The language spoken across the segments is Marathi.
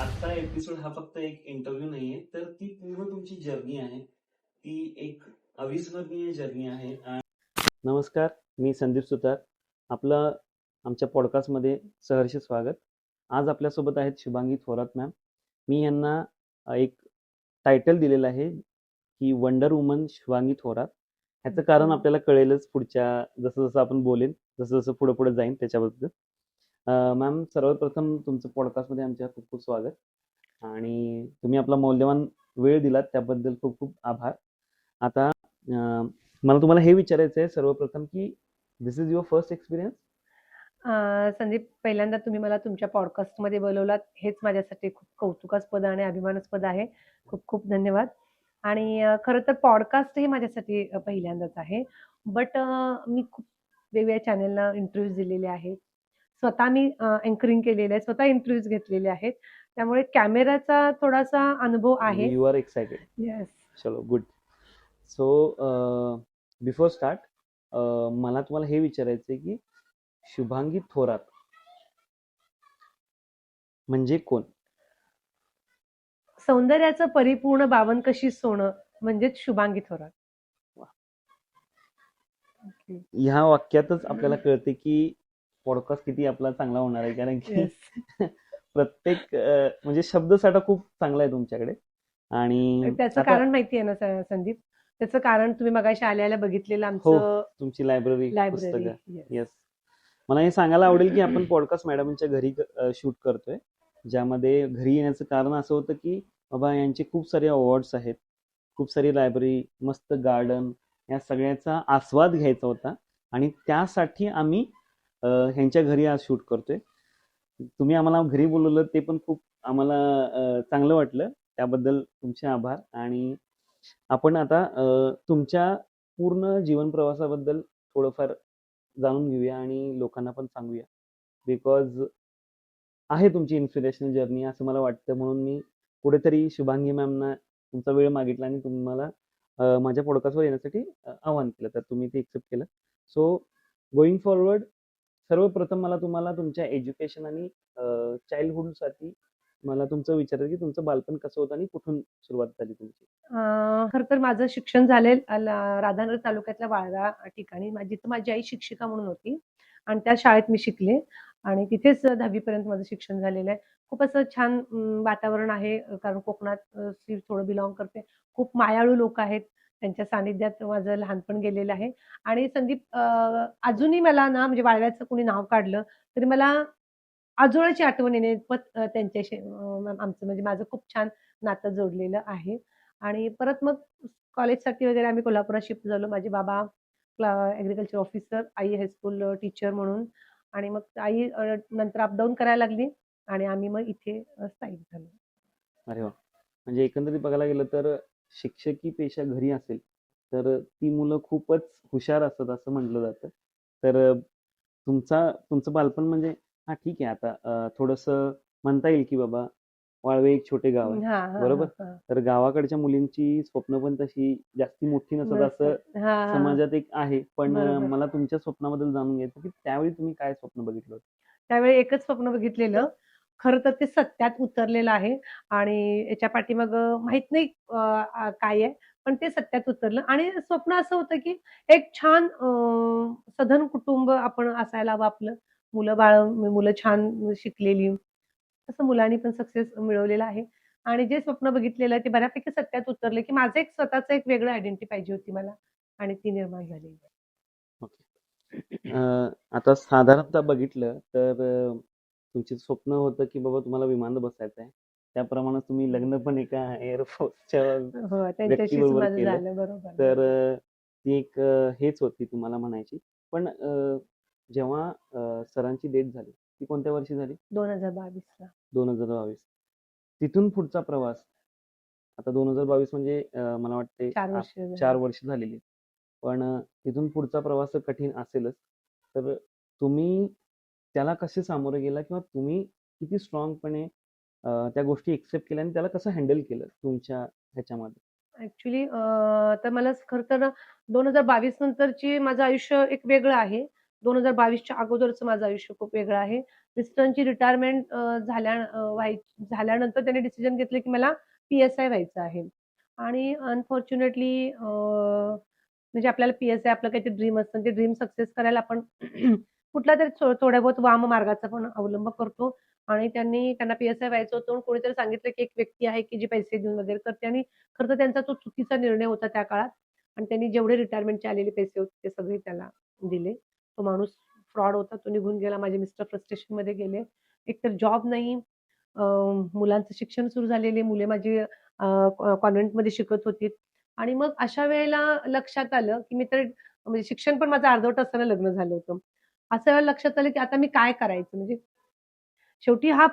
आजचा एपिसोड हा फक्त एक इंटरव्ह्यू नाहीये, तर ती पूर्ण तुमची जर्नी आहे. ती एक अविस्मरणीय जर्नी आहे. नमस्कार, मी संदीप सुतार. आपलं आमच्या पॉडकास्टमध्ये सहर्ष स्वागत. आज आपल्यासोबत आहेत शुभांगी थोरात मॅम. मी यांना एक टायटल दिलेलं आहे की वंडर वुमन शुभांगी थोरात. ह्याचं कारण आपल्याला कळेलच पुढच्या जसं जसं आपण बोलेन, जसं जसं पुढे पुढे जाईन त्याच्याबद्दल. मॅम, सर्वप्रथम तुमचं पॉडकास्टमध्ये आमच्या खूप खूप स्वागत आणि तुम्ही आपला मौल्यवान वेळ दिलात त्याबद्दल खूप खूप आभार. आता मला तुम्हाला हे विचारायचं आहे सर्वप्रथम की this is your first experience? Sandeep, पहिल्यांदा तुम्ही मला तुमच्या पॉडकास्टमध्ये बोलवलात हेच माझ्यासाठी खूप कौतुकास्पद आणि अभिमानास्पद आहे. खूप खूप धन्यवाद. आणि खरं तर पॉडकास्ट हे माझ्यासाठी पहिल्यांदाच आहे. बट मी खूप वेगवेगळ्या चॅनलला इंटरव्ह्यूज दिलेले आहेत. स्वतः मी अँकरिंग केलेलं आहे. स्वतः इंटरव्ह्यूज घेतलेले आहेत. त्यामुळे कॅमेराचा थोडासा अनुभव आहे. You are excited. येस. चलो, गुड. सो बिफोर स्टार्ट मला तुम्हाला हे विचारायचं आहे की शुभांगी थोरात म्हणजे कोण? सौंदर्याचं परिपूर्ण बावनकशी सोनं म्हणजेच शुभांगी थोरात. ह्या वाक्यातच आपल्याला कळते की पॉडकास्ट किती आपला चांगला होणार आहे, कारण की Yes. प्रत्येक म्हणजे शब्दसाठा खूप चांगला आहे तुमच्याकडे. आणि त्याचं आता कारण माहिती आहे ना संदीप? त्याचं कारण तुम्ही मगाशी आल्याला बघितलेलं हो, आमचं तुमची लायब्ररी लायब्ररी. पुस्तकं. येस. येस. मला हे सांगायला आवडेल की आपण पॉडकास्ट मॅडमच्या घरी शूट करतोय, ज्यामध्ये घरी येण्याचं कारण असं होतं की बाबा यांचे खूप सारे अवॉर्ड्स आहेत, खूप सारी लायब्ररी, मस्त गार्डन, या सगळ्याचा आस्वाद घ्यायचा होता आणि त्यासाठी आम्ही ह्यांच्या घरी आज शूट करतोय. तुम्ही आम्हाला घरी बोलवलं ते पण खूप आम्हाला चांगलं वाटलं. त्याबद्दल तुमचे आभार. आणि आपण आता तुमच्या पूर्ण जीवन प्रवासाबद्दल थोडंफार जाणून घेऊया आणि लोकांना पण सांगूया. बिकॉज आहे तुमची इन्स्पिरेशनल जर्नी असं मला वाटतं, म्हणून मी कुठेतरी शुभांगी मॅमना तुमचा वेळ मागितला आणि तुम्हाला माझ्या पॉडकास्टवर येण्यासाठी आवाहन केलं, तर तुम्ही ते एक्सेप्ट केलं. सो गोईंग फॉरवर्ड, सर्वप्रथम मला तुम्हाला तुमच्या एज्युकेशन आणि चाइल्डहुडसाठी मला तुमचं विचारायचं की तुमचं बालपण कसं होतं आणि कुठून सुरुवात झाली तुमची? खरं तर माझं शिक्षण झालेलं राधानगरी तालुक्यातल्या वाळवा ठिकाणी. जिथं माझी आई शिक्षिका म्हणून होती आणि त्या शाळेत मी शिकले आणि तिथेच 10वी पर्यंत माझं शिक्षण झालेलं आहे. खूप असं छान वातावरण आहे, कारण कोकणात शी थोडं बिलॉंग करते. खूप मायाळू लोक आहेत. त्यांच्या सानिध्यात माझं लहानपण गेलेलं आहे. आणि संदीप, अजूनही मला ना, म्हणजे वाळव्याचं कोणी नाव काढलं तरी मला आजोळ्याची आठवण येणे. त्यांच्याशी आमचं म्हणजे माझं खूप छान नातं जोडलेलं आहे. आणि परत मग कॉलेजसाठी वगैरे आम्ही कोल्हापुरात शिफ्ट झालो. माझे बाबा ॲग्रीकल्चर ऑफिसर, आई हायस्कूल टीचर म्हणून. आणि मग आई नंतर अपडाऊन करायला लागली आणि आम्ही मग इथे स्थायिक झालो. अरे वा! म्हणजे एकंदरीत बघायला गेलं तर शिक्षकी पेशा घरी असेल तर ती मुलं खूपच हुशार असतात असं म्हटलं जातं. तर तुमचं बालपण म्हणजे हा ठीक आहे, आता थोडंसं म्हणता येईल की बाबा वाळवे एक छोटे गाव आहे, हां, हां, बरोबर? हां, हां. तर गावाकडच्या मुलींची स्वप्न पण तशी जास्ती मोठी नसतात असं नसतात. हां, हां, हां. समाजात एक आहे. पण बरोबर. मला तुमच्या स्वप्नाबद्दल जाणून घ्यायचं की त्यावेळी तुम्ही काय स्वप्न बघितलं होतं? त्यावेळी एकच स्वप्न बघितलेलं. खरं तर ते सत्यात उतरलेलं आहे आणि याच्या पाठीमागं माहीत नाही काय आहे, पण ते सत्यात उतरलं. आणि स्वप्न असं होतं, की एक छान सधन कुटुंब आपण असायला हवं आपलं. मुलं-बाळं, मुलं छान शिकलेली. तसं मुलांनी पण सक्सेस मिळवलेला आहे. आणि जे स्वप्न बघितलेलं आहे ते बऱ्यापैकी सत्यात उतरले, की माझं एक स्वतःचं एक वेगळं आयडेंटिटी पाहिजे होती मला आणि ती निर्माण झालेली आहे. ओके. आता साधारणतः बघितलं तर तुमचं स्वप्न होतं की बाबा तुम्हाला विमानात बसायचं आहे. त्याप्रमाणे तुम्ही लग्न पण एका एअरफोर्सच्या हो, त्यांच्याशीच व्यक्तीबरोबर माझं केलं. झालं. बरोबर, तर बरोबर. ती एक हेच होती तुम्हाला म्हणायची. पण जेव्हा सरांची डेथ झाली, ती कोणत्या वर्षी झाली? 2022 ला. 2022. तिथून पुढचा प्रवास, आता 2022 म्हणजे मला वाटते 4 वर्ष 4 झाली. वर्ष झालेली आहेत. पण तिथून पुढचा प्रवास तर कठीण असेलच. तर तुम्ही त्याला कसे सामोरे गेला किंवा तुम्ही किती स्ट्रॉंगपणे त्या गोष्टी एक्सेप्ट केल्या आणि त्याला कसं हँडल केलं तुमच्या ह्याच्यामध्ये? ॲक्चुअली तर मला खरं तर 2022 नंतरची माझं आयुष्य एक वेगळं आहे. 2022च्या अगोदरचं माझं आयुष्य खूप वेगळं आहे. मिस्टरांची रिटायरमेंट झाल्यानंतर त्यांनी डिसिजन घेतलं, की मला पी-एस-आय व्हायचं आहे. आणि अनफॉर्च्युनेटली म्हणजे आपल्याला पी-एस-आय आपलं काहीतरी ड्रीम असतं. ते ड्रीम सक्सेस करायला आपण कुठलातरी थोड्या बहुत वाम मार्गाचा पण अवलंब करतो. आणि त्यांना पी-एस-आय व्हायचं होतं म्हणून कोणीतरी सांगितलं, की एक व्यक्ती आहे, की जी पैसे देऊन वगैरे करते आणि खरं तर त्यांचा तो चुकीचा निर्णय होता त्या काळात. आणि त्यांनी जेवढे रिटायरमेंटचे आलेले पैसे होते ते सगळे त्याला दिले. तो माणूस फ्रॉड होता. तो निघून गेला. माझे मिस्टर फ्रस्ट्रेशनमध्ये गेले. एकतर जॉब नाही, अ, मुलांचं शिक्षण सुरू झालेले, मुले माझी कॉन्व्हेंटमध्ये शिकत होती. आणि मग अशा वेळेला लक्षात आलं, की मी तर म्हणजे शिक्षण पण माझं अर्धवट असताना लग्न झालं होतं. अशा वेळेला लक्षात आलं, की आता मी काय करायचं? म्हणजे शेवटी हा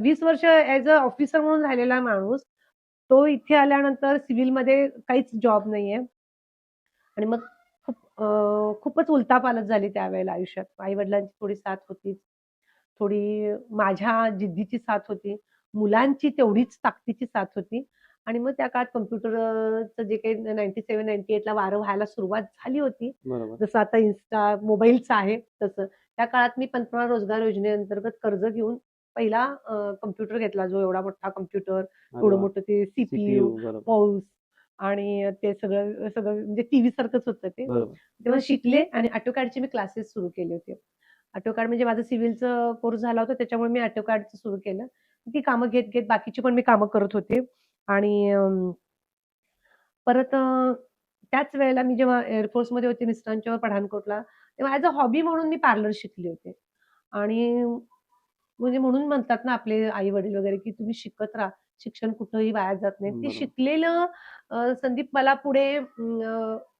20 वर्ष ॲज अ ऑफिसर म्हणून राहिलेला माणूस, तो इथे आल्यानंतर सिव्हिलमध्ये काहीच जॉब नाहीये. आणि मग खूपच उलथापालथ झाली त्यावेळेला आयुष्यात. आई-वडिलांची थोडी साथ होतीच. थोडी माझ्या जिद्दीची साथ होती. मुलांची तेवढीच ताकदीची साथ होती. आणि मग त्या काळात कॉम्प्युटरचं जे काही 97-98 ला वारं व्हायला सुरुवात झाली होती. बरोबर. जसं आता Insta, मोबाईलचं आहे तसं. त्या काळात मी पंतप्रधान रोजगार योजनेअंतर्गत कर्ज घेऊन पहिला कॉम्प्युटर घेतला. जो एवढा मोठा कॉम्प्युटर, अरे एवढं वाह! मोठं ते सीपीयू सीपीयू, बरोबर. माऊस आणि ते सगळं सगळं म्हणजे टीव्ही सारखंच होतं ते. बरोबर. तेव्हा शिकले आणि AutoCADचे मी क्लासेस सुरू केले होते. AutoCAD म्हणजे माझं सिव्हिलचं कोर्स झाला होता त्याच्यामुळे मी AutoCADचं सुरू केलं. ती कामं घेत बाकीची पण मी कामं करत होते. आणि परत त्याच वेळेला मी जेव्हा एअर फोर्समध्ये होते मिस्टरांच्यावर पठाणकोटला, तेव्हा ॲज अ हॉबी म्हणून मी पार्लर शिकले होते. आणि म्हणजे म्हणून म्हणतात ना आपले आई-वडील वगैरे, की तुम्ही शिकत राहा. शिक्षण कुठेही वाया जात नाही. ते बरोबर. शिकलेलं संदीप मला पुढे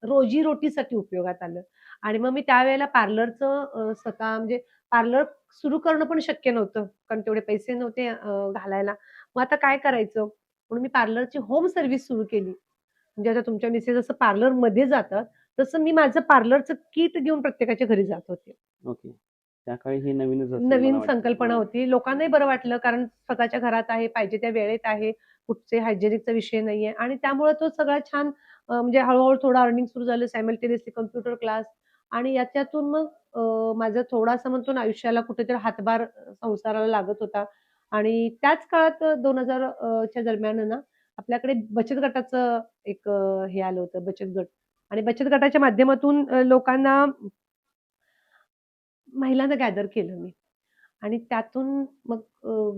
रोजी-रोटीसाठी उपयोगात आलं. आणि मग मी त्यावेळेला पार्लरचं स्वतः म्हणजे पार्लर सुरू करणं पण शक्य नव्हतं. कारण तेवढे पैसे नव्हते घालायला. मग आता काय करायचं? म्हणून मी पार्लरची होम सर्व्हिस सुरू केली. म्हणजे आता तुमच्या मिसेस जसं पार्लरमध्ये जातात, तसं मी माझं पार्लरचं किट घेऊन प्रत्येकाच्या घरी जात होते. ओके. त्या काळी हे नवीनच असेल मला नवीन वाटतं. संकल्पना हां. होती. लोकांनाही बरं वाटलं कारण स्वतःच्या घरात आहे, पाहिजे त्या वेळेत आहे, कुठचे हायजिनिकचा विषय नाहीये आणि त्यामुळे तो सगळा छान म्हणजे हळू-हळू थोडं अर्निंग सुरू झालं. सायमल्टेनियसली कॉम्प्युटर क्लास आणि याच्यातून मग माझा थोडासा म्हणतो ना आयुष्याला कुठेतरी हातभार संसाराला लागत होता. आणि त्याच काळात 2000 च्या दरम्यान आहे ना, आपल्याकडे बचत गटाचं एक हे आलं होतं बचत गट. आणि बचत गटाच्या माध्यमातून लोकांना महिलांना गॅदर केलं मी. आणि त्यातून मग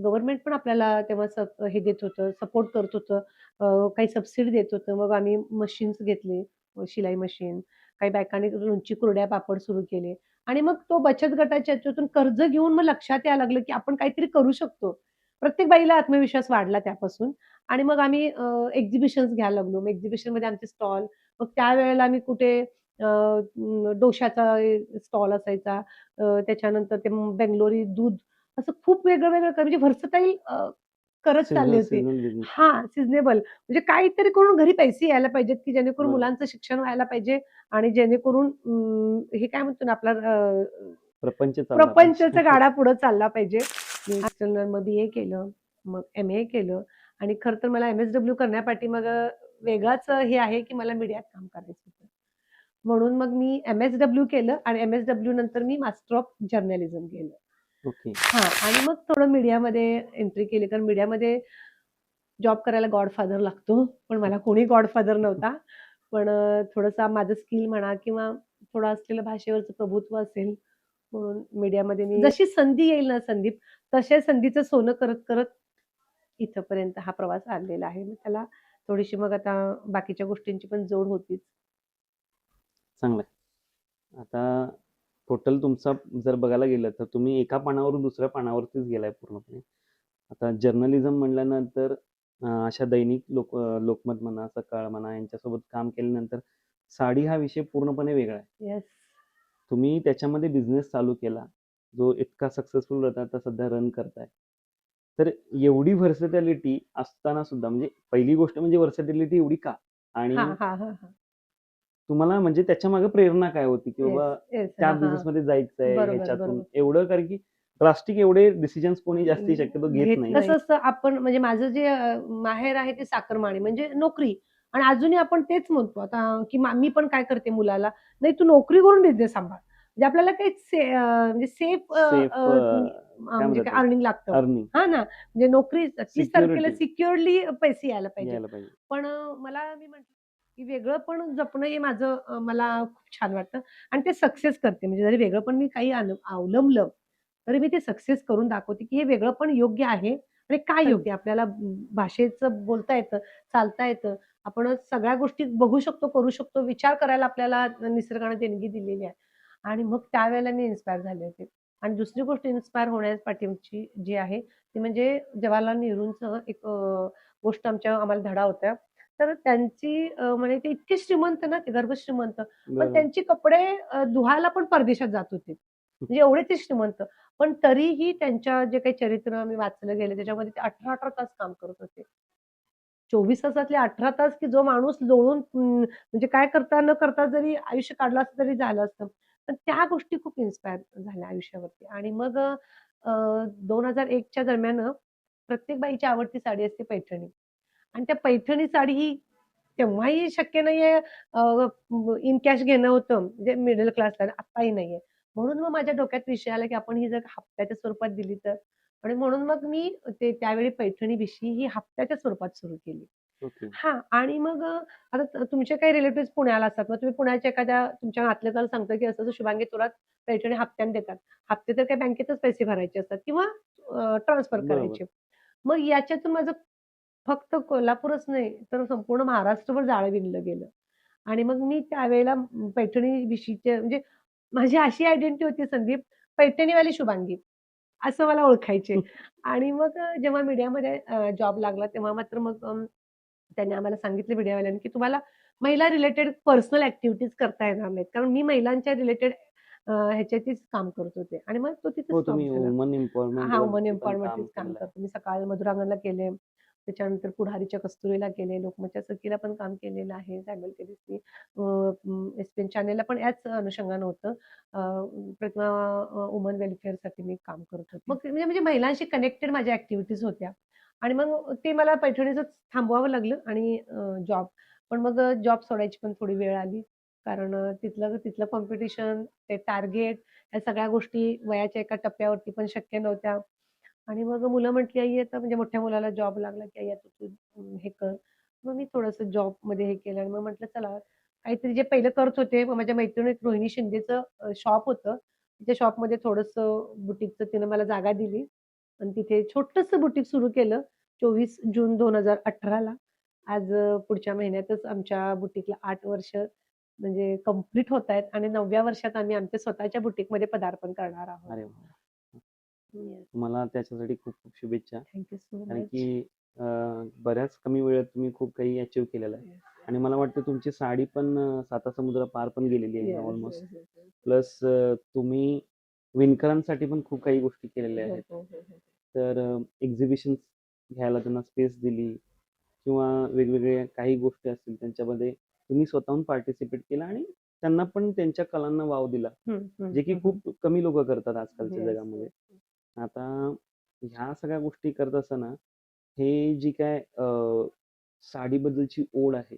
गव्हर्नमेंट पण आपल्याला तेव्हा हे देत होतं, सपोर्ट करत होतं. काही सबसिडी देत होतं. मग आम्ही मशीन्स घेतले, शिलाई मशीन. काही बायकांनी लोणची, कुरड्या, पापड सुरू केले. आणि मग तो बचत गटाच्या ह्याच्यातून कर्ज घेऊन मग लक्षात यायला लागलं, की आपण काहीतरी करू शकतो. प्रत्येक बाईला आत्मविश्वास वाढला त्यापासून. आणि मग आम्ही एक्झिबिशन्स घ्यायला लागलो. मग एक्झिबिशनमध्ये आमचे स्टॉल. मग त्यावेळेला आम्ही कुठे डोशाचा स्टॉल असायचा. त्याच्यानंतर ते बेंगलोरी दूध असं खूप वेगळं-वेगळं म्हणजे व्हर्सटाईल करत चालले होते. Seasonal business. हां, सीझनेबल म्हणजे काहीतरी करून घरी पैसे यायला पाहिजेत, की जेणेकरून बरोबर. मुलांचं शिक्षण व्हायला पाहिजे आणि जेणेकरून हे काय म्हणतो ना आपला प्रपंच चालला प्रपंचाचा पाहिजे. गाडा पुढे चालला पाहिजे. मी एक्सटर्नल मग बी-ए केलं, मग एम-ए केलं आणि खरं तर मला एम-एस-डब्ल्यू करण्यापाठीमागं वेगळाच हे आहे, की मला मीडियात काम करायचं होतं. म्हणून मग मी एम-एस-डब्ल्यू केलं आणि एम-एस-डब्ल्यू नंतर मी मास्टर ऑफ जर्नलिझम केलं. ओके. हां. आणि मग थोडं मीडियामध्ये एंट्री केली. कारण मीडियामध्ये जॉब करायला गॉडफादर लागतो. पण मला कोणी गॉडफादर नव्हता. पण थोडंसं माझं स्किल म्हणा किंवा थोडं असलेलं भाषेवरचं प्रभुत्व असेल, म्हणून मीडियामध्ये मी जशी संधी येईल ना संदीप, तशा संधीचं सोनं करत-करत इथपर्यंत हा प्रवास आणलेला आहे. मग त्याला थोडीशी मग आता बाकीच्या गोष्टींची पण जोड होतीच. चांगलं आहे. आता टोटल तुमचा जर बघायला गेलं तर तुम्ही एका पानावरून दुसऱ्या पानावरतीच गेलाय पूर्णपणे. आता जर्नलिझम म्हटल्यानंतर अशा दैनिक लोकमत म्हणा, सकाळ म्हणा यांच्यासोबत काम केल्यानंतर साडी हा विषय पूर्णपणे वेगळा आहे. येस. तुम्ही त्याच्यामध्ये बिझनेस चालू केला, जो इतका सक्सेसफुल होता आता सध्या रन करताय. तर एवढी व्हर्सॅटिलिटी असताना सुद्धा म्हणजे पहिली गोष्ट म्हणजे व्हर्सॅटिलिटी एवढी का? आणि हां, हां, हां, हां. तुम्हाला म्हणजे त्याच्यामागे प्रेरणा काय होती, की येस, बाबा येस. त्या हां, हां. बिझनेसमध्ये जायचंय बरोबर, ह्याच्यातून बरोबर. एवढं कारण की ड्रास्टिक एवढे डिसिजन्स कोणी जास्ती शक्यतो घेत घेत नाही. कसं असतं आपण म्हणजे माझं जे माहेर आहे ते चाकरमानी म्हणजे नोकरी. आणि अजूनही आपण तेच म्हणतो आता की मी पण काय करते मुलाला, "नाही तू नोकरी करून बिझनेस सांभाळ." म्हणजे आपल्याला काही म्हणजे सेफ सेफ काय म्हणजे म्हणतात काय ते अर्निंग लागतं. अर्निंग हा ना, म्हणजे नोकरी 30 तारखेला सिक्युरिटी सिक्युअरली पैसे यायला पाहिजेत. यायला पाहिजे. पण मी म्हटलं की वेगळं पण जपणं हे माझं मला खूप छान वाटतं आणि ते सक्सेस करते. म्हणजे जरी वेगळं पण मी काही अवलंबलं, तरी मी ते सक्सेस करून दाखवते, की हे वेगळं पण योग्य आहे आणि काय योग्य आहे. आपल्याला भाषेचं बोलता येतं, चालता येतं. आपण सगळ्या गोष्टी बघू शकतो, करू शकतो. विचार करायला आपल्याला निसर्गाने देणगी दिलेली आहे. आणि मग त्यावेळेला मी इन्स्पायर झाले होते. आणि दुसरी गोष्ट इन्स्पायर होण्यास पाठीमागची जी आहे, ती म्हणजे जवाहरलाल नेहरूंचं एक गोष्ट आम्हाला धडा होता. तर त्यांची म्हणजे ते इतके श्रीमंत ना, ते गर्भश्रीमंत. पण बरोबर. त्यांची कपडे धुवायला पण परदेशात जात होते. म्हणजे एवढे ते श्रीमंत. पण तरीही त्यांच्या जे काही चरित्र मी वाचलं गेलं त्याच्यामध्ये ते 18-18 तास काम करत होते. 24 तासातले 18 तास, की जो माणूस लोळून म्हणजे काय करता न करता जरी आयुष्य काढलं असतं तरी झालं असतं. पण त्या गोष्टी खूप इन्स्पायर झाल्या आयुष्यावरती आणि मग 2001 च्या दरम्यान प्रत्येक बाईची आवडती साडी असते पैठणी आणि त्या पैठणी साडी ही तेव्हाही शक्य नाहीये इन कॅश घेणं होतं म्हणजे मिडल क्लासला आत्ताही नाहीये. म्हणून मग माझ्या डोक्यात विषय आला, की आपण ही जर हप्त्याच्या स्वरूपात दिली तर? आणि म्हणून मग मी ते त्यावेळी पैठणी भिशी ही हप्त्याच्या स्वरूपात सुरू केली. ओके. हां. आणि मग आता तुमचे काही रिलेटिव्हज पुण्याला असतात. मग तुम्ही पुण्याच्या एखाद्या तुमच्या नातलगाला सांगता, की असं-असं शुभांगी तुला पैठणी हप्त्याने देतात. हप्ते तर काही बँकेतच पैसे भरायचे असतात किंवा ट्रान्सफर बरोबर. करायचे. मग याच्यातून माझं फक्त कोल्हापूरच नाही, तर संपूर्ण महाराष्ट्रभर जाळं विणलं गेलं. आणि मग मी त्यावेळेला पैठणी भिशीचे म्हणजे माझी अशी आयडेंटिटी होती संदीप, पैठणीवाली शुभांगी असं मला ओळखायचे. आणि मग जेव्हा मीडियामध्ये जॉब लागला तेव्हा मात्र मग त्यांनी आम्हाला सांगितलं मीडियावाल्यांनी, की तुम्हाला महिला रिलेटेड पर्सनल ॲक्टिव्हिटीज करता येणार नाहीत. कारण मी महिलांच्या रिलेटेड ह्याच्यातच काम करत होते आणि मग तो तिथे हो, स्टॉप तुम्ही झाला. वुमन एम्पॉवरमेंट हां, वुमन वरती पण काम एम्पॉवरमेंटच काम केलेलं आहे. करते. मी सकाळ मधुरांगणला केले. त्याच्यानंतर पुढारीच्या कस्तुरीला केले, लोकमतच्या सखीला पण काम केलेलं आहे. सायमल्टेनियसली एसपीएन चॅनेलला पण याच अनुषंगानं होतं. प्रतिमा वुमन वेलफेअरसाठी मी काम करत होते. मग म्हणजे महिलांशी कनेक्टेड माझ्या ॲक्टिव्हिटीज होत्या. आणि मग ते मला पैठणीचंच थांबवावं लागलं आणि जॉब. पण मग जॉब सोडायची पण थोडी वेळ आली. कारण तिथलं तिथलं कॉम्पिटिशन, ते टार्गेट, या सगळ्या गोष्टी वयाच्या एका टप्प्यावरती पण शक्य नव्हत्या. आणि मग मुलं म्हटली, "आई आता" म्हणजे मोठ्या मुलाला जॉब लागला, की "आई आता तू हे कर." मग मी थोडंसं जॉबमध्ये हे केलं आणि मग म्हटलं चला काहीतरी जे पहिलं करत होते, मग माझ्या मैत्रिणीत रोहिणी शिंदेचं शॉप होतं. त्या शॉपमध्ये थोडंसं बुटीकचं तिनं मला जागा दिली आणि तिथे छोटंसं बुटीक सुरू केलं 24 जून 2018 ला. आज पुढच्या महिन्यातच आमच्या बुटीकला 8 वर्ष म्हणजे कंप्लीट होतायत आणि 9व्या वर्षात आम्ही आमच्या स्वतःच्या बुटीकमध्ये पदार्पण करणार आहोत. अरे वाह! येस. तुम्हाला त्याच्यासाठी खूप खूप शुभेच्छा. थँक यू सो कारण मच. की बऱ्याच कमी वेळात तुम्ही खूप काही अचीव्ह केलेलं आहे. येस, आणि मला वाटतं तुमची साडी पण सातासमुद्र पार पण गेलेली आहे yes, almost. Yes, yes, yes. Plus तुम्ही विणकरांसाठी पण खूप काही गोष्टी केलेल्या हो, आहेत. हो, हो, हो. तर एक्झिबिशन्स घ्यायला त्यांना स्पेस दिली किंवा वेगवेगळ्या काही गोष्टी असतील त्यांच्यामध्ये तुम्ही स्वतःहून पार्टिसिपेट केलं आणि त्यांना पण त्यांच्या कलांना वाव दिला. हं, हं, जे की हं, हं. खूप कमी लोकं करतात आजकालच्या येस, जगामध्ये. येस. आता ह्या सगळ्या गोष्टी करत असताना हे जी काय साडीबद्दलची ओढ आहे,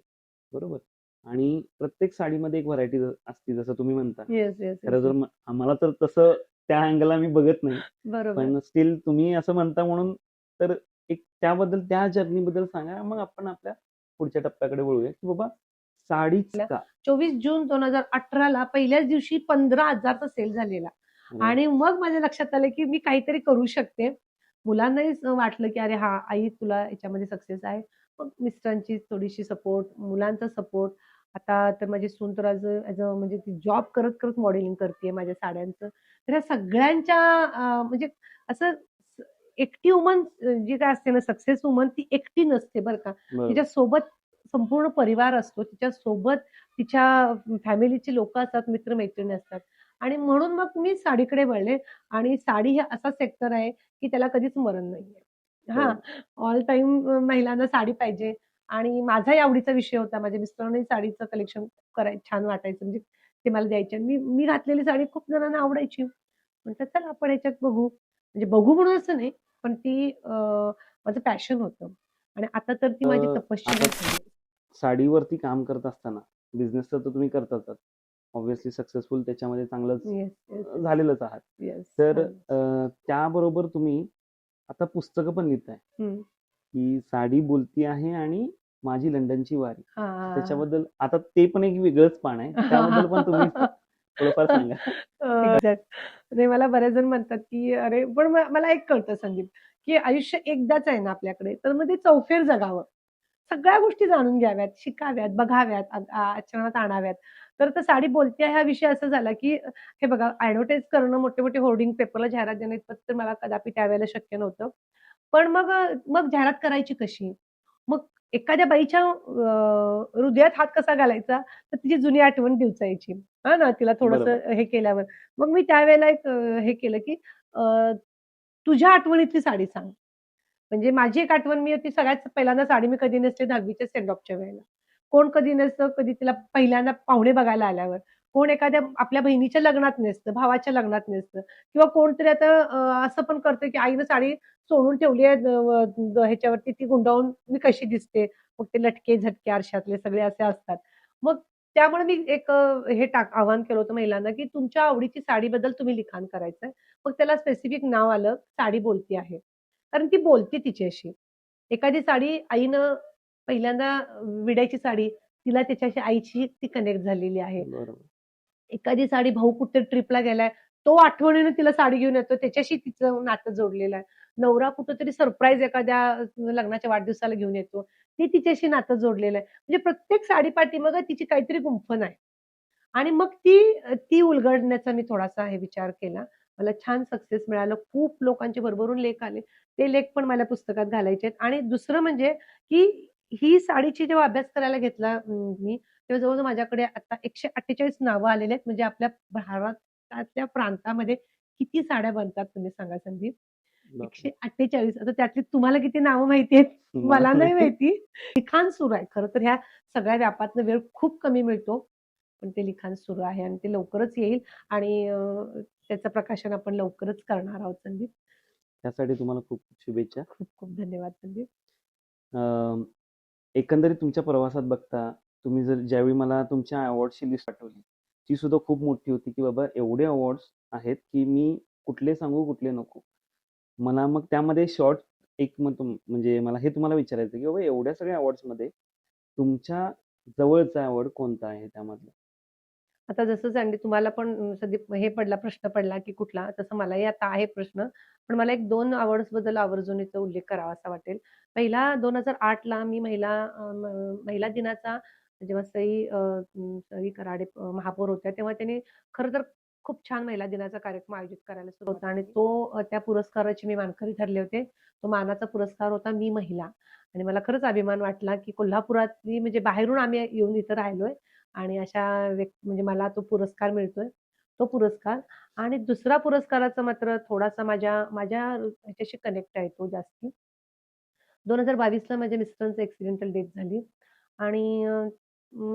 बरोबर? आणि प्रत्येक साडीमध्ये एक व्हरायटी असते जसं तुम्ही म्हणता. येस, येस, येस, खरं जर येस. आम्हाला तर तसं त्या अँगलला मी बघत नाही. बरोबर. पण स्टिल तुम्ही असं म्हणता म्हणून तर एक त्याबद्दल त्या जर्नीबद्दल सांगा. मग आपण आपल्या पुढच्या टप्प्याकडे वळूया, की बाबा साडीच का? 24 जून 2018 ला पहिल्याच दिवशी 15,000 चा सेल झालेला. अरे वाह! आणि मग माझ्या लक्षात आलं, की मी काहीतरी करू शकते. मुलांनाही वाटलं, की "अरे हां, आई तुला याच्यामध्ये सक्सेस आहे." मग मिस्टरांची थोडीशी सपोर्ट, मुलांचा सपोर्ट. आता तर माझी सून तर म्हणजे ती जॉब करत मॉडेलिंग करतीये माझ्या साड्यांचं. तर या सगळ्यांच्या म्हणजे असं एकटी वुमन जी काय असते ना सक्सेस वुमन ती एकटी नसते बरं का. बरोबर. तिच्यासोबत संपूर्ण परिवार असतो. तिच्यासोबत तिच्या फॅमिलीची लोकं असतात, मित्र-मैत्रिणी असतात. आणि म्हणून मग मी साडीकडे वळले आणि साडी हा असा सेक्टर आहे, की त्याला कधीच मरण नाहीये. हां, बरोबर. ऑल टाईम महिलांना साडी पाहिजे आणि माझाही आवडीचा विषय होता. माझ्या मिस्टरांनाही साडीचं कलेक्शन छान वाटायचं. म्हणजे ते मला द्यायचे आणि मी मी घातलेली साडी खूप जणांना आवडायची. म्हटलं चला आपण ह्याच्यात बघू. म्हणजे बघू म्हणून असं नाही, पण ती माझं पॅशन होतं आणि आता तर ती माझी आता तपश्चर्या झाली. साडीवरती काम करत असताना बिझनेस तर तुम्ही करतातच. ऑब्व्हियसली सक्सेसफुल त्याच्यामध्ये चांगलंच येस, येस, झालेलंच आहात. येस. तर त्याबरोबर तुम्ही आता पुस्तकं पण लिहिताय, हं. की साडी बोलती आहे आणि माझी लंडनची वारी. हां. त्याच्याबद्दल आता ते पण एक वेगळंच पान आहे. त्याबद्दल पण तुम्ही थोडंफार सांगा. नाही मला बरेच जण म्हणतात, की अरे पण मला एक कळतं संदीप, की आयुष्य एकदाच आहे ना आपल्याकडे, तर मग ते चौफेर जगावं. सगळ्या गोष्टी जाणून घ्याव्यात, शिकाव्यात, बघाव्यात, आचरणात आणाव्यात. तर साडी बोलते हा विषय असा झाला, की हे बघा ॲडव्हर्टाइज करणं, मोठे-मोठे होर्डिंग पेपरला जाहिरात देणं इतपत तर मला कदापि त्यावेळेला शक्य नव्हतं. पण मग जाहिरात करायची कशी? मग एखाद्या बाईच्या हृदयात हात कसा घालायचा? तर तिची जुनी आठवण दिवसायची. हां ना, तिला बरोबर. थोडंसं हे केल्यावर. मग मी त्यावेळेला एक हे केलं, की अ, तुझ्या आठवणीतली साडी सांग. म्हणजे माझी एक आठवण मी ती सगळ्यात पहिल्यांदा साडी मी कधी नेसली 10वीच्या सेंड ऑफच्या वेळेला. कोण कधी नेसतं, कधी तिला पहिल्यांदा पाहुणे बघायला आल्यावर. कोण एखाद्या आपल्या बहिणीच्या लग्नात नेसतं, भावाच्या लग्नात नेसतं किंवा कोणतरी आता असं पण करतं, की आईनं साडी सोडून ठेवली आहे ह्याच्यावरती ती गुंडाळून मी कशी दिसते. मग ते लटके-झटके आरशातले सगळे असे असतात. मग त्यामुळे मी एक हे आवाहन केलं होतं महिलांना, की तुमच्या आवडीची साडीबद्दल तुम्ही लिखाण करायचंय. मग त्याला स्पेसिफिक नाव आलं, साडी बोलती आहे. कारण ती बोलते तिच्याशी. एखादी साडी आईनं पहिल्यांदा विड्याची साडी, तिला त्याच्याशी आईची ती कनेक्ट झालेली आहे. बरोबर. एखादी साडी भाऊ कुठे ट्रिपला गेलाय, तो आठवणीने तिला साडी घेऊन येतो, त्याच्याशी तिचं नातं जोडलेलं आहे. नवरा कुठेतरी सरप्राईज एखाद्या लग्नाच्या वाढदिवसाला घेऊन येतो, ते तिच्याशी नातं जोडलेलं आहे. म्हणजे प्रत्येक साडीपाठीमागे तिची काहीतरी गुंफण आहे. आणि मग ती उलगडण्याचा मी थोडासा हे विचार केला. मला छान सक्सेस मिळालं. खूप लोकांचे भरभरून लेख आले. ते लेख पण मला पुस्तकात घालायचे आहेत. आणि दुसरं म्हणजे, की ही साडीची जेव्हा अभ्यास करायला घेतला मी, तेव्हा जवळ-जवळ माझ्याकडे आता 148 नावं आलेली आहेत. म्हणजे आपल्या भारताच्या प्रांतामध्ये किती साड्या बनतात तुम्ही सांगा संदीप? बापरे! 148. आता त्यातली तुम्हाला किती नावं माहिती आहेत? मला मला नाही नाही. माहिती. लिखाण सुरू आहे. खरं तर ह्या सगळ्या व्यापातनं वेळ खूप कमी मिळतो. पण ते लिखाण सुरू आहे आणि ते लवकरच येईल आणि त्याचं प्रकाशन आपण लवकरच करणार आहोत संदीप. त्यासाठी तुम्हाला खूप खूप शुभेच्छा. खूप खूप धन्यवाद संदीप. अं, एकंदरीत तुमच्या प्रवासात बघता तुम्ही जर ज्यावेळी मला तुमच्या अवॉर्ड्सची लिस्ट पाठवली, ती सुद्धा खूप मोठी होती, की बाबा एवढे अवॉर्ड्स आहेत, की मी कुठले सांगू, कुठले नको. मला मग त्यामध्ये शॉर्ट एक मग म्हणजे मला हे तुम्हाला विचारायचं आहे, की बाबा एवढ्या सगळ्या अवॉर्ड्समध्ये तुमच्या जवळचा अवॉर्ड कोणता आहे त्यामधला? आता जसं सांगते तुम्हाला पण संदीप हे प्रश्न पडला, की कुठला? तसं मलाही आता आहे प्रश्न. पण मला एक 2 अवॉर्ड्सबद्दल आवर्जून इथं उल्लेख करावासा वाटेल. पहिला 2008ला मी महिला दिनाचा जेव्हा सई कराडे महापौर होत्या, तेव्हा त्यांनी खरं तर खूप छान महिला दिनाचा कार्यक्रम आयोजित करायला सुरू होता आणि तो त्या पुरस्काराची मी मानकरी ठरले होते. तो मानाचा पुरस्कार होता मी महिला आणि मला खरंच अभिमान वाटला, की कोल्हापुरातली म्हणजे बाहेरून आम्ही येऊन इथं राहिलोय आणि अशा म्हणजे मला तो पुरस्कार मिळतोय. तो पुरस्कार आणि दुसरा पुरस्काराचा मात्र थोडासा माझ्या माझ्या ह्याच्याशी कनेक्ट आहे तो जास्ती. 2022ला माझ्या मिस्टरांची एक्सिडेंटल डेथ झाली आणि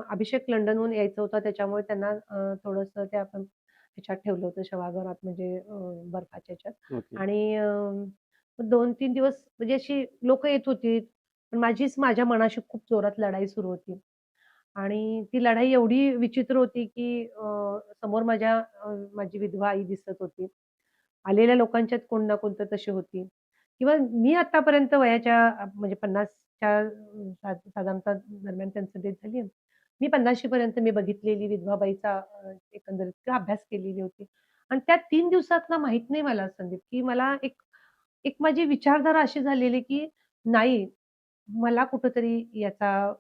अभिषेक लंडनहून यायचा होता त्याच्यामुळे त्यांना थोडंसं ते आपण ह्याच्यात ठेवलं होतं शवागारात म्हणजे बर्फाच्या ह्याच्यात ओके. आणि 2-3 दिवस म्हणजे अशी लोकं येत होती. पण माझ्या मनाशी खूप जोरात लढाई सुरू होती. आणि ती लढाई एवढी विचित्र होती, की समोर माझी विधवा आई दिसत होती. आलेल्या लोकांच्यात कोण ना कोण तर तशी होती किंवा मी आत्तापर्यंत वयाच्या म्हणजे 50च्या साधारणतः दरम्यान त्यांची डेथ झाली आहे. मी 50शी पर्यंत मी बघितलेली विधवा बाईचा एकंदरीत अभ्यास केलेली होती. आणि त्या 3 दिवसातनं माहीत नाही मला संदीप, की मला एक एक माझी विचारधारा अशी झालेली, की नाही मला कुठेतरी याचा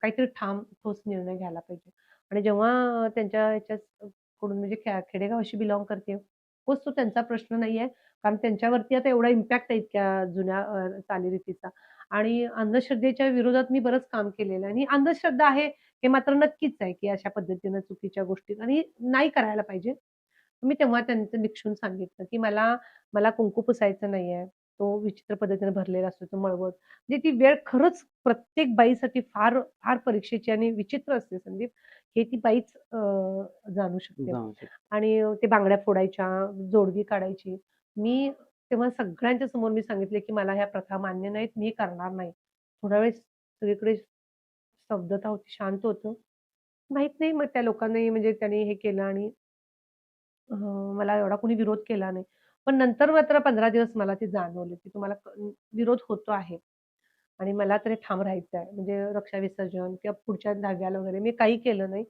काहीतरी ठाम ठोस निर्णय घ्यायला पाहिजे. आणि जेव्हा त्यांच्या ह्याच्यात कडून म्हणजे खेडेगावाशी बिलॉन्ग करते. तोच तो त्यांचा प्रश्न नाहीये. कारण त्यांच्यावरती आता एवढा इम्पॅक्ट आहे इतक्या जुन्या चालीरीतीचा. आणि अंधश्रद्धेच्या विरोधात मी बरंच काम केलेलं आहे आणि अंधश्रद्धा आहे हे मात्र नक्कीच आहे, की अशा पद्धतीनं चुकीच्या गोष्टी आणि नाही करायला पाहिजे. मी तेव्हा त्यांचं निक्षून सांगितलं, की मला मला कुंकू पुसायचं नाहीये. तो विचित्र पद्धतीने भरलेला असतो तो मळवट. म्हणजे ती वेळ खरंच प्रत्येक बाईसाठी फार, फार परीक्षेची आणि विचित्र असते संदीप. हे ती बाईच जाणू शकते. जाऊ शकतो. आणि ते बांगड्या फोडायच्या, जोडवी काढायची. मी तेव्हा सगळ्यांच्या समोर मी सांगितले, की मला ह्या प्रथा मान्य नाहीत. मी करणार नाही. थोडा वेळ सगळीकडे स्तब्धता होती, शांत होतं. माहीत नाही मग त्या लोकांनी म्हणजे त्यांनी हे केलं आणि मला एवढा कोणी विरोध केला नाही. पण नंतर मात्र 15 दिवस मला ते जाणवलं, की तुम्हाला विरोध होतो आहे आणि मला तरी ठाम राहायचं आहे. म्हणजे रक्षा विसर्जन किंवा पुढच्या धाग्याला वगैरे मी काही केलं नाही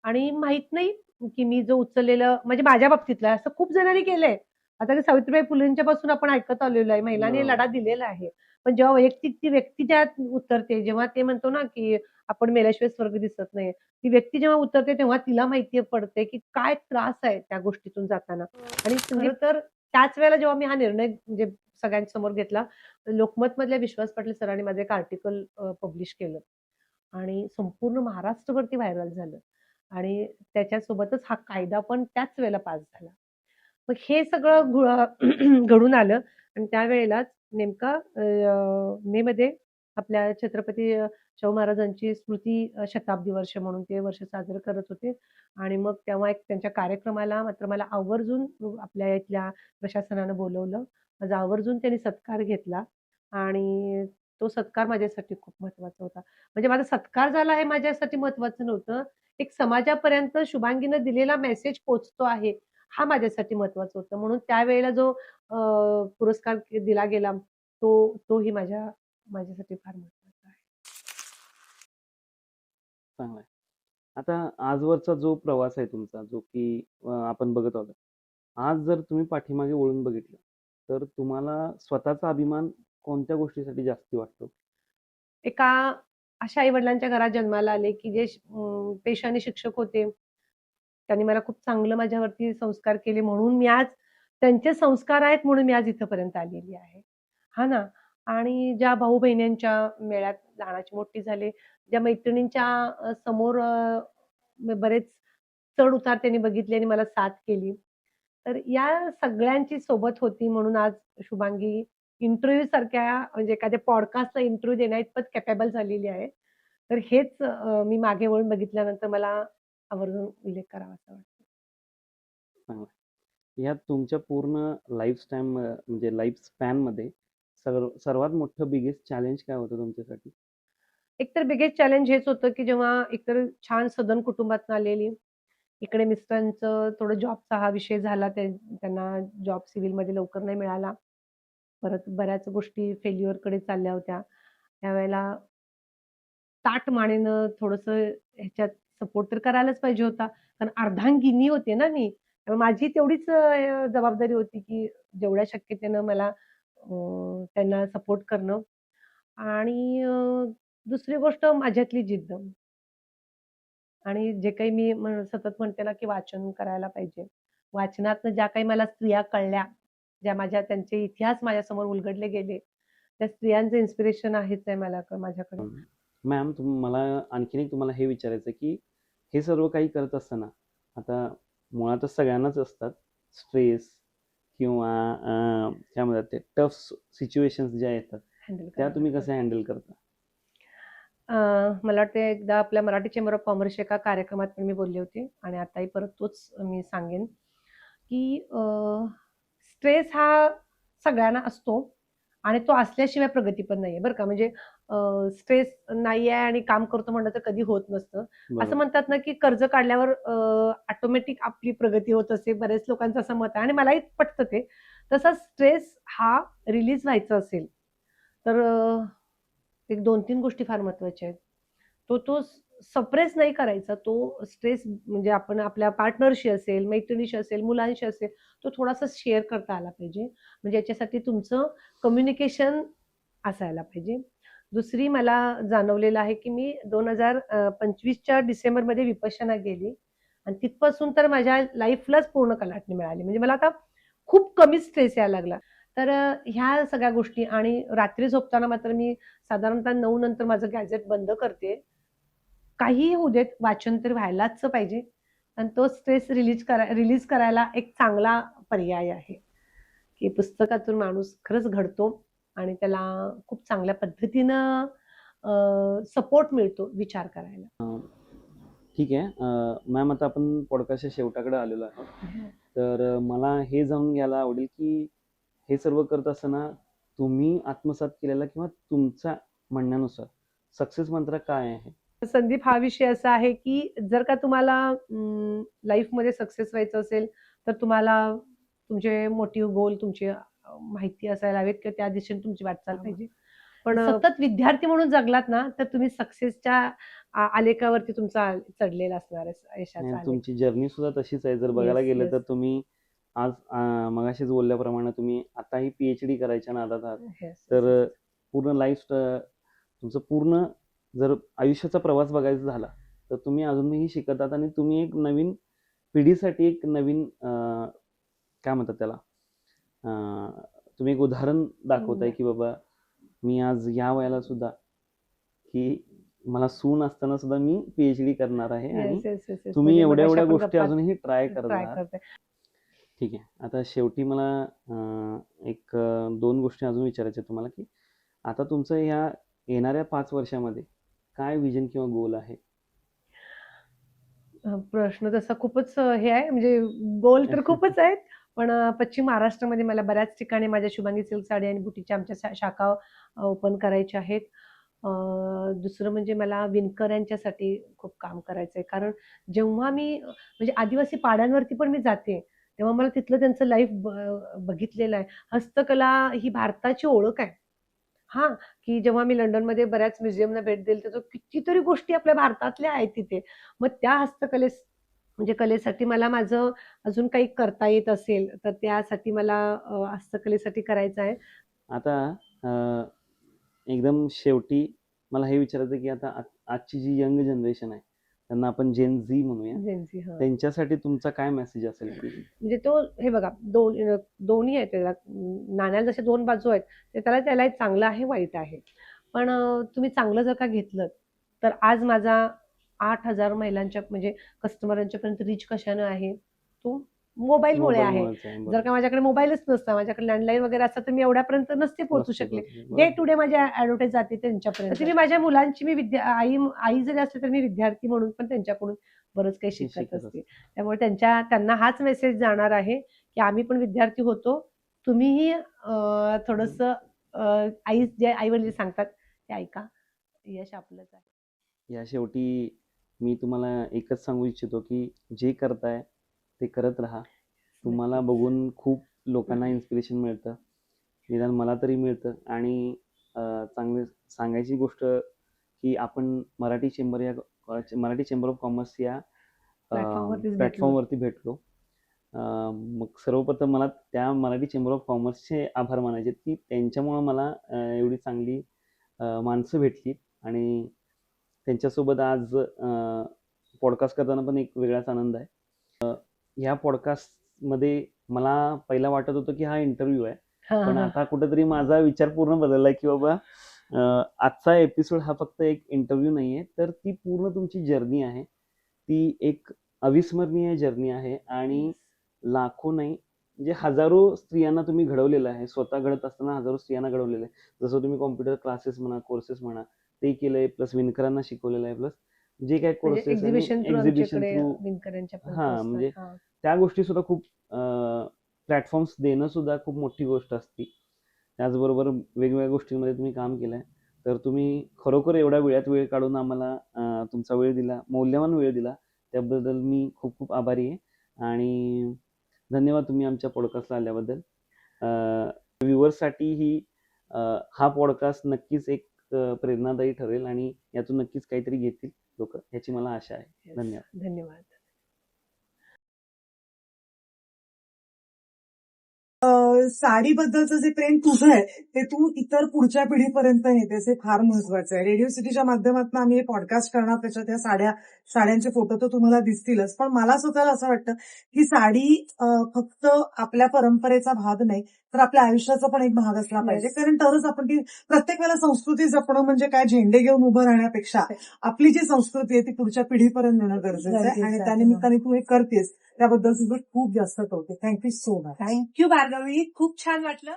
आणि माहीत नाही, की मी जो उचललेलं म्हणजे माझ्या बाबतीतलं आहे, असं खूप जणांनी केलंय. आता ते सावित्रीबाई फुलेंच्या पासून आपण ऐकत आलेलो आहे. महिलांनी बरोबर. लढा दिलेला आहे. पण जेव्हा वैयक्तिक ती व्यक्ती त्यात उतरते, जेव्हा ते म्हणतो ना, की आपण मेल्याशिवाय स्वर्ग दिसत नाही. ती व्यक्ती जेव्हा उतरते तेव्हा तिला माहिती पडते, की काय त्रास आहे त्या गोष्टीतून जाताना. आणि खरं तर त्याच वेळेला जेव्हा मी हा निर्णय म्हणजे सगळ्यांसमोर घेतला, लोकमतमधल्या विश्वास पाटील सरांनी माझं एक आर्टिकल पब्लिश केलं आणि संपूर्ण महाराष्ट्रभर व्हायरल झालं आणि त्याच्यासोबतच हा कायदा पण त्याच वेळेला पास झाला. मग हे सगळं घडून आलं आणि त्यावेळेलाच नेमका मेमध्ये आपल्या छत्रपती शाहू महाराजांची स्मृती शताब्दी वर्ष म्हणून ते वर्ष साजरं करत होते आणि मग तेव्हा एक त्यांच्या कार्यक्रमाला मात्र मला आवर्जून आपल्या इथल्या प्रशासनानं बोलवलं. माझा आवर्जून त्यांनी सत्कार घेतला आणि तो सत्कार माझ्यासाठी खूप महत्त्वाचा होता. म्हणजे माझा सत्कार झाला हे माझ्यासाठी महत्त्वाचं नव्हतं. एक समाजापर्यंत शुभांगीनं दिलेला मेसेज पोहोचतो आहे, हा माझ्यासाठी महत्त्वाचं होतं. म्हणून त्यावेळेला जो पुरस्कार दिला गेला, तोही माझ्यासाठी फार महत्त्वाचा आहे. चांगलं आहे. आता आजवरचा जो प्रवास आहे तुमचा, जो की आपण बघत आहोत. आज जर तुम्ही पाठीमागे वळून बघितलं, तर तुम्हाला स्वतःचा अभिमान कोणत्या गोष्टीसाठी जास्ती वाटतो? एका अशा आई-वडिलांच्या घरात जन्माला आले, की जे पेशाने शिक्षक होते. त्यांनी मला खूप चांगलं माझ्यावरती संस्कार केले म्हणून मी आज त्यांचे संस्कार आहेत म्हणून मी आज इथपर्यंत आलेली आहे. हां ना. आणि ज्या भाऊ-बहिणींच्या मेळ्यात लहानाची मोठी झाले, ज्या मैत्रिणींच्या समोर बरेच चढ-उतार त्यांनी बघितले आणि मला साथ केली. तर या सगळ्यांची सोबत होती म्हणून आज शुभांगी इंटरव्ह्यू सारख्या म्हणजे एखाद्या पॉडकास्टला इंटरव्ह्यू देण्याइतपत कॅपेबल झालेली आहे. तर हेच मी मागे वळून बघितल्यानंतर मला आवर्जून उल्लेख करावासा वाटतो. चांगलं आहे. यात तुमच्या पूर्ण म्हणजे लाईफ स्पॅनमध्ये सर्वात मोठं बिगेस्ट चॅलेंज काय होतं तुमच्यासाठी? एकतर बिगेस्ट चॅलेंज हेच होतं, की जेव्हा एकतर छान सदन कुटुंबातून आलेली, इकडे मिस्टरांचं थोडं जॉबचा हा विषय झाला. त्यांना जॉब सिव्हिलमध्ये लवकर नाही मिळाला. परत बऱ्याच गोष्टी फेल्युअरकडे चालल्या होत्या. त्यावेळेला ताठ मानेनं थोडंसं ह्याच्यात सपोर्ट तर करायलाच पाहिजे होता. कारण अर्धांगिनी होते ना मी. त्यामुळे माझी तेवढीच जबाबदारी होती, की जेवढ्या शक्यतेनं मला त्यांना सपोर्ट करणं आणि दुसरी गोष्ट माझ्यातली जिद्द आणि जे काही मी सतत म्हणते ना, की वाचन करायला पाहिजे. वाचनातनं ज्या काही मला स्त्रिया कळल्या, त्यांचे इतिहास माझ्यासमोर उलगडले गेले, त्या स्त्रियांचं इन्स्पिरेशन आहेच आहे माझ्याकडे. मॅम मला आणखीन एक तुम्हाला हे विचारायचं आहे, की हे सर्व काही करत असताना आता मुळातच सगळ्यांनाच असतात स्ट्रेस किंवा काय म्हणतात ते टफ सिच्युएशन्स ज्या येतात, हँडल त्या करावं तुम्ही लागतं. कशा हँडल करता? मला वाटतं एकदा आपल्या मराठी चेंबर ऑफ कॉमर्सच्या एका कार्यक्रमात पण मी बोलले होते आणि आताही परत तोच मी सांगेन, की स्ट्रेस हा सगळ्यांना असतो आणि तो असल्याशिवाय प्रगती पण नाहीये बरं का. म्हणजे स्ट्रेस नाही आहे आणि काम करतो म्हणलं तर कधी होत नसतं. असं बरोबर. म्हणतात ना, की कर्ज काढल्यावर ऑटोमॅटिक आपली प्रगती होत असते. बऱ्याच लोकांचं असं मत आहे आणि मलाही पटतं ते. तसा स्ट्रेस हा रिलीज व्हायचा असेल, तर एक 2-3 गोष्टी फार महत्त्वाच्या आहेत. तो सप्रेस नाही करायचा. तो स्ट्रेस म्हणजे आपण आपल्या पार्टनरशी असेल, मैत्रिणीशी असेल, मुलांशी असेल, तो थोडासा शेअर करता आला पाहिजे. म्हणजे याच्यासाठी तुमचं कम्युनिकेशन असायला पाहिजे. दुसरी मला जाणवलेलं आहे, की मी 2025च्या डिसेंबरमध्ये विपश्यना गेली आणि तिथपासून तर माझ्या लाईफलाच पूर्ण कलाटणी मिळाली. म्हणजे मला आता खूप कमी स्ट्रेस यायला लागला. तर ह्या सगळ्या गोष्टी आणि रात्री झोपताना मात्र मी साधारणतः 9 नंतर माझं गॅझेट बंद करते. काहीही होऊ देत, वाचन तर व्हायलाच पाहिजे आणि तो स्ट्रेस रिलीज करायला एक चांगला पर्याय आहे, की पुस्तकातून माणूस खरंच घडतो आणि त्याला खूप चांगल्या पद्धतीनं सपोर्ट मिळतो विचार करायला. ठीक आहे. मॅम आता आपण पॉडकास्टच्या शेवटाकडे आलेलो आहोत. तर मला हे जाणून घ्यायला आवडेल, की हे सर्व करत असताना तुम्ही आत्मसात केलेला किंवा तुमच्या म्हणण्यानुसार सक्सेस मंत्र काय आहे? संदीप, हा विषय असा आहे की जर का तुम्हाला लाईफमध्ये सक्सेस व्हायचं असेल तर तुम्हाला तुमचे मोटिव्ह गोल तुमची माहिती असायला हवेत किंवा त्या दिशेने तुमची वाटचाल पाहिजे. पण सतत विद्यार्थी म्हणून जगलात ना तर तुम्ही सक्सेसच्या आलेखावरती तुमचा चढलेला असणार आहे यशाचा आलेख. तुमची जर्नी सुद्धा तशीच आहे. जर बघायला गेलं तर तुम्ही आज मगाशीच बोलल्याप्रमाणे तुम्ही आताही PhD करायच्या नादात आहात. Yes, तर yes. पूर्ण लाईफ तुमचं पूर्ण जर आयुष्याचा प्रवास बघायचा झाला तर तुम्ही अजूनही शिकत आहात आणि तुम्ही एक नवीन पिढीसाठी एक नवीन काय म्हणतात त्याला तुम्ही एक उदाहरण दाखवताय की बाबा मी आज या वयाला सुद्धा की मला सून असताना सुद्धा मी PhD करणार आहे आणि Yes, yes, yes, yes. तुम्ही म्हणजे एवढ्या मगाशी एवढ्या आपण गोष्टी गप्पा अजूनही ट्राय करत try आहात. करते. ठीक आहे. आता शेवटी मला एक 2 गोष्टी अजून विचारायच्या आहेत तुम्हाला की आता तुमचं ह्या येणाऱ्या 5 वर्षामध्ये काय विजन किंवा गोल आहे? प्रश्न तसा खूपच हे आहे, म्हणजे गोल तर खूपच आहेत. पण पश्चिम महाराष्ट्रामध्ये मला बऱ्याच ठिकाणी माझ्या शुभांगी सिल्क साडी आणि बुटीच्या आमच्या शाखा ओपन करायच्या आहेत. दुसरं म्हणजे मला विणकर यांच्यासाठी खूप काम करायचंय. कारण जेव्हा मी म्हणजे आदिवासी पाड्यांवरती पण मी जाते, तेव्हा मला तिथलं त्यांचं लाईफ बघितलेलं आहे. हस्तकला ही भारताची ओळख आहे. हां, की जेव्हा मी लंडनमध्ये बऱ्याच म्युझियमला भेट दिली, तर कितीतरी गोष्टी आपल्या भारतातल्या आहेत तिथे. मग त्या म्हणजे कलेसाठी मला माझं अजून काही करता येत असेल, तर त्यासाठी मला हस्तकलेसाठी करायचं आहे. आता एकदम शेवटी मला हे विचारायचं की आता आजची जी यंग जनरेशन आहे त्यांना आपण जेन झी म्हणूया. जेन्झी, हां. त्यांच्यासाठी तुमचा काय मेसेज असेल की म्हणजे तो हे बघा दोन्ही आहेत त्याला. नाण्याला जशा 2 बाजू आहेत, ते त्याला एक चांगलं आहे, वाईट आहे. पण तुम्ही चांगलं जर का घेतलंत, तर आज माझा 8,000 महिलांच्या म्हणजे कस्टमरांच्यापर्यंत रीच कशानं आहे? तो मोबाईलमुळे आहे. मोबाईलमुळेच आहे. जर का माझ्याकडे मोबाईलच नसता, माझ्याकडे लँडलाईन वगैरे असतं, तर मी एवढ्यापर्यंत नसते पोहोचू शकले. डे टू डे माझी ॲडव्हर्टाइज जाते त्यांच्यापर्यंत. तर मी माझ्या मुलांची आई जरी असली तर मी विद्यार्थी म्हणून पण त्यांच्याकडून बरंच काही शिकत असते. त्यामुळे त्यांना हाच मेसेज जाणार आहे, की आम्ही पण विद्यार्थी होतो. तुम्हीही थोडंसं जे आई-वडील सांगतात ते ऐका. यश आपलंच आहे. या शेवटी मी तुम्हाला एकच सांगू इच्छितो की जे करताय ते करत राहा. तुम्हाला बघून खूप लोकांना इन्स्पिरेशन मिळतं. निदान मला तरी मिळतं आणि चांगली सांगायची गोष्ट की आपण मराठी चेंबर ऑफ कॉमर्स या प्लॅटफॉर्मवरती भेटलो. मग सर्वप्रथम मला त्या मराठी चेंबर ऑफ कॉमर्सचे आभार मानायचे की त्यांच्यामुळं मला एवढी चांगली माणसं भेटली आणि त्यांच्यासोबत आज पॉडकास्ट करताना पण एक वेगळाच आनंद आहे. ह्या पॉडकास्टमध्ये मला पहिला वाटत होतं की हा इंटरव्ह्यू आहे. पण आता कुठेतरी माझा विचार पूर्ण बदललाय की बाबा आजचा एपिसोड हा फक्त एक इंटरव्ह्यू नाहीये, तर ती पूर्ण तुमची जर्नी आहे. ती एक अविस्मरणीय जर्नी आहे आणि लाखो नाही म्हणजे हजारो स्त्रियांना तुम्ही घडवलेलं आहे. स्वतः घडत असताना हजारो स्त्रियांना घडवलेलं आहे. जसं तुम्ही कॉम्प्युटर क्लासेस म्हणा, कोर्सेस म्हणा ते केलंय, प्लॅस विणकरांना शिकवलेलं आहे, प्लस जे काही कोर्सेस एक्झिबिशन थ्रू म्हणजे त्या गोष्टी सुद्धा खूप प्लॅटफॉर्म्स देणं सुद्धा खूप मोठी गोष्ट असते. त्याचबरोबर वेगवेगळ्या गोष्टींमध्ये तुम्ही काम केलंय. तर तुम्ही खरोखर एवढ्या वेळात वेळ काढून आम्हाला तुमचा वेळ दिला, मौल्यवान वेळ दिला. त्याबद्दल मी खूप खूप आभारी आहे आणि धन्यवाद तुम्ही आमच्या पॉडकास्टला आल्याबद्दल. व्ह्युअर्ससाठी हा पॉडकास्ट नक्कीच एक प्रेरणादायी ठरेल आणि यातून नक्कीच काहीतरी घेतील लोक, याची मला आशा आहे. धन्यवाद. साडीबद्दलचं जे प्रेम तुझं आहे ते तू इतर पुढच्या पिढीपर्यंत नेतेस, हे फार महत्वाचं आहे. रेडिओ सिटीच्या माध्यमातून आम्ही हे पॉडकास्ट करणार, त्याच्यात या साड्यांचे फोटो तर तुम्हाला दिसतीलच, पण मला स्वतःला असं वाटतं की साडी फक्त आपल्या परंपरेचा भाग नाही तर आपल्या आयुष्याचा पण एक भाग असला पाहिजे. कारण तरच आपण ती प्रत्येक वेळेला संस्कृती जपणं म्हणजे काय झेंडे घेऊन उभं राहण्यापेक्षा आपली जी संस्कृती आहे ती पुढच्या पिढीपर्यंत नेणं गरजेचं आहे आणि त्यानिमित्ताने तू हे करतेस त्याबद्दल तुझं खूप जास्त कौतुक. Thank you so much. Thank you Bhargavi, खूप छान वाटलं.